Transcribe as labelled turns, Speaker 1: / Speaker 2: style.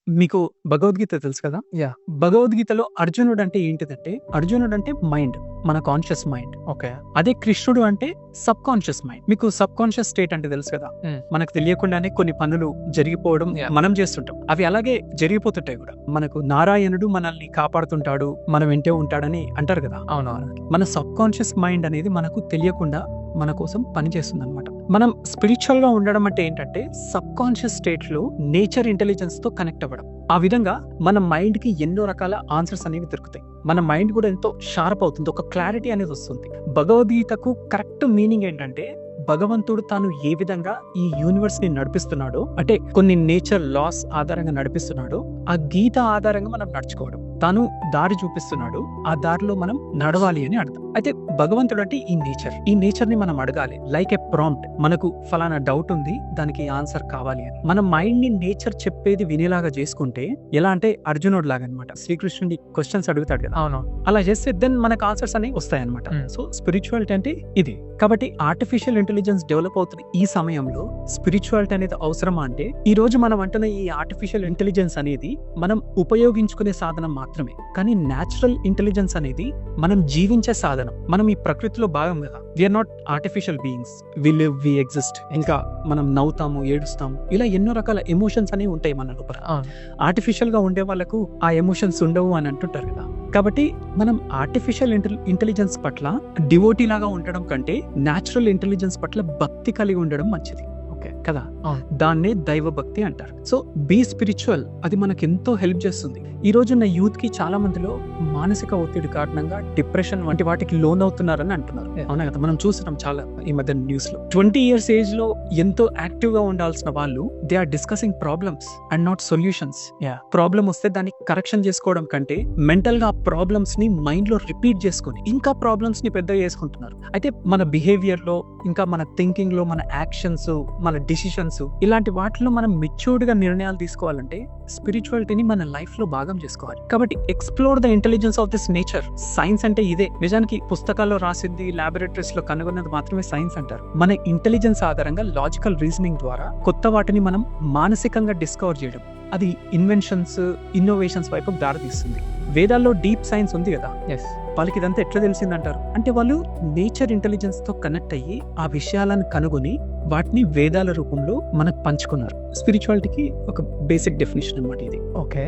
Speaker 1: మీకు భగవద్గీత తెలుసు కదా?
Speaker 2: యాహ్!
Speaker 1: భగవద్గీతలో అర్జునుడు అంటే ఏంటిదంటే, అర్జునుడు అంటే మైండ్, మన కాన్షియస్ మైండ్.
Speaker 2: ఓకే.
Speaker 1: అదే కృష్ణుడు అంటే సబ్ కాన్షియస్ మైండ్. మీకు సబ్ కాన్షియస్ స్టేట్ అంటే తెలుసు కదా? మనకు తెలియకుండానే కొన్ని పనులు జరిగిపోవడం
Speaker 2: Yeah.
Speaker 1: మనం చేస్తుంటాం. అవి అలాగే జరిగిపోతుంటాయి కూడా. మనకు నారాయణుడు మనల్ని కాపాడుతుంటాడు, మన వెంటే ఉంటాడని అంటారు కదా.
Speaker 2: అవునవును.
Speaker 1: మన సబ్ కాన్షియస్ మైండ్ అనేది మనకు తెలియకుండా మన కోసం పనిచేస్తుంది అనమాట. మనం స్పిరిచువల్ గా ఉండడం అంటే ఏంటంటే సబ్ కాన్షియస్ స్టేట్ లో నేచర్ ఇంటెలిజెన్స్ తో కనెక్ట్ అవ్వడం. ఆ విధంగా మన మైండ్ కి ఎన్నో రకాల ఆన్సర్స్ అనేవి దొరుకుతాయి. మన మైండ్ కూడా ఎంతో షార్ప్ అవుతుంది, ఒక క్లారిటీ అనేది వస్తుంది. భగవద్గీతకు కరెక్ట్ మీనింగ్ ఏంటంటే, భగవంతుడు తాను ఏ విధంగా ఈ యూనివర్స్ ని నడిపిస్తున్నాడో, అంటే కొన్ని నేచర్ లాస్ ఆధారంగా నడిపిస్తున్నాడో, ఆ గీత ఆధారంగా మనం నడుచుకోవడం. తాను దారి చూపిస్తున్నాడు, ఆ దారిలో మనం నడవాలి అని అర్థం. అయితే భగవంతుడు అంటే ఈ నేచర్ ని మనం అడగాలి. లైక్ ఏ ప్రాంప్ట్, మనకు ఫలానా డౌట్ ఉంది, దానికి ఆన్సర్ కావాలి అని. మన మైండ్ ని నేచర్ చెప్పేది వినేలాగా చేసుకుంటే, ఎలా అంటే అర్జునుడు లాగా అనమాట. శ్రీకృష్ణుడి క్వశ్చన్స్ అడుగుతాడు కదా,
Speaker 2: అవును.
Speaker 1: అలా చేస్తే దెన్ మనకు ఆన్సర్స్ అనేవి వస్తాయి అనమాట. సో స్పిరిచువాలిటీ అంటే ఇది. కాబట్టి ఆర్టిఫిషియల్ ఇంటెలిజెన్స్ డెవలప్ అవుతున్న ఈ సమయంలో స్పిరిచువాలిటీ అనేది అవసరమా అంటే, ఈ రోజు మనం అంటున్న ఈ ఆర్టిఫిషియల్ ఇంటెలిజెన్స్ అనేది మనం ఉపయోగించుకునే సాధనం మాత్రమే. కానీ న్యాచురల్ ఇంటెలిజెన్స్ అనేది మనం జీవించే సాధనం. మనం ఈ ప్రకృతిలో భాగం కదా. We are not artificial beings. We live, we exist. ఇంకా మనం నవ్వుతాము, ఏడుస్తాము, ఇలా ఎన్నో రకాల ఎమోషన్స్ అనేవి ఉంటాయి మన లోపల.
Speaker 2: అవును.
Speaker 1: ఆర్టిఫిషియల్ గా ఉండే వాళ్ళకు ఆ ఎమోషన్స్ ఉండవు అని అంటుంటారు కదా. కాబట్టి మనం ఆర్టిఫిషియల్ ఇంటెలిజెన్స్ పట్ల డివోటీ లాగా ఉండడం కంటే న్యాచురల్ ఇంటెలిజెన్స్ పట్ల భక్తి కలిగి ఉండడం మంచిది. ఓకే కదా? దాన్నే దైవ భక్తి అంటారు. సో బీ స్పిరిచువల్, అది మనకు ఎంతో హెల్ప్ చేస్తుంది. ఈ రోజున్న యూత్ కి చాలా మందిలో మానసిక ఒత్తిడి కారణంగా డిప్రెషన్ వంటి వాటికి లోన్ అవుతున్నారని అంటున్నారు. అవునా కదా? మనం చూస్తున్నాం చాలా ఈ మధ్య న్యూస్ లో. 20 years ఏజ్ లో ఎంతో యాక్టివ్ గా ఉండాల్సిన వాళ్ళు, they are discussing problems and not solutions. Problem వస్తే దాన్ని కరెక్షన్ చేసుకోవడం కంటే మెంటల్ గా ఆ ప్రాబ్లమ్స్ ని మైండ్ లో రిపీట్ చేసుకొని ఇంకా ప్రాబ్లమ్స్ ని పెద్దగా చేసుకుంటున్నారు. అయితే మన బిహేవియర్ లో, ఇంకా మన థింకింగ్ లో, మన యాక్షన్స్, మన డిసిషన్స్, ఇలాంటి వాటిలో మనం మెచ్యూర్డ్ గా నిర్ణయాలు తీసుకోవాలంటే స్పిరిచువాలిటీని మన లైఫ్ లో భాగం చేసుకోవాలి. కాబట్టి explore the intelligence of this nature. Science అంటే ఇదే. నిజానికి పుస్తకాల్లో రాసింది, లాబొరేటరీస్ లో కనుగొన్నది మాత్రమే సైన్స్ అంటారు. మన ఇంటెలిజెన్స్ ఆధారంగా లాజికల్ రీజనింగ్ ద్వారా కొత్త వాటిని మనం మానసికంగా డిస్కవర్ చేయడం, అది ఇన్వెన్షన్స్, ఇన్నోవేషన్స్ వైపు దారితీస్తుంది. వేదాల్లో డీప్ సైన్స్ ఉంది కదా.
Speaker 2: ఎస్.
Speaker 1: వాళ్ళకి ఇదంతా ఎట్లా తెలిసిందంటారు అంటే, వాళ్ళు నేచర్ ఇంటెలిజెన్స్ తో కనెక్ట్ అయ్యి ఆ విషయాలను కనుగొని వాటిని వేదాల రూపంలో మనకు పంచుకున్నారు. స్పిరిచువాలిటీకి ఒక బేసిక్ డెఫినేషన్ అన్నమాట ఇది.
Speaker 2: ఓకే.